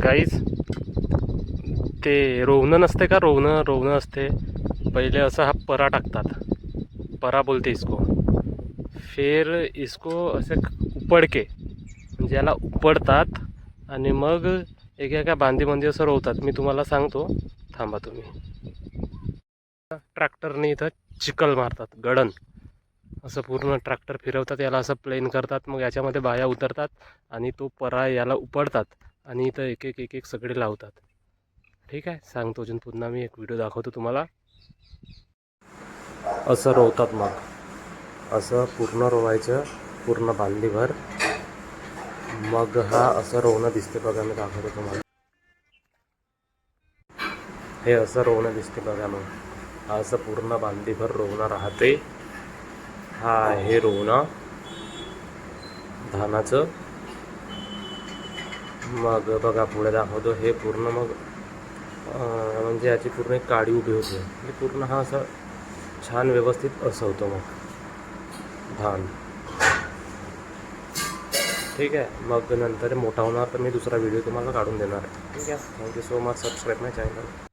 Guys ते रोवणं नसते का, रोवणं असते पहिले असं हा परा टाकतात, परा बोलते इसको. फिर इसको असे उपड के म्हणजे याला उपडतात आणि मग एका बांधीमध्ये असं रोवतात. मी तुम्हाला सांगतो, थांबा तुम्ही. ट्रॅक्टरने इथं चिखल मारतात, गडण असं पूर्ण ट्रॅक्टर फिरवतात, याला असं प्लेन करतात, मग याच्यामध्ये बाया उतरतात आणि तो परा याला उपडतात आणि इथं एक एक सगळे लावतात. ठीक आहे, सांगतो अजून पुन्हा मी एक व्हिडिओ दाखवतो तुम्हाला. असं रोवतात, मग असं पूर्ण रोवायचं, पूर्ण बांधलीभर. मग हा असं रोवणं दिसते बघा, मी दाखवतो तुम्हाला. हे असं रोवणं दिसते बघा. मग हा असं पूर्ण बांधलीभर रोवणं राहते. हा आहे रोवणं धानाचं. मग बघा पुढे दाखवतो. हे पूर्ण मग म्हणजे याची पूर्ण एक काडी उभी होते, म्हणजे पूर्ण हा असं छान व्यवस्थित असं होतं मग धान. ठीक आहे, मग नंतर मोठा होणार तर मी दुसरा व्हिडिओ तुम्हाला काढून देणार आहे. ठीक आहे, थँक्यू सो मच. सबस्क्राईब माय चॅनल.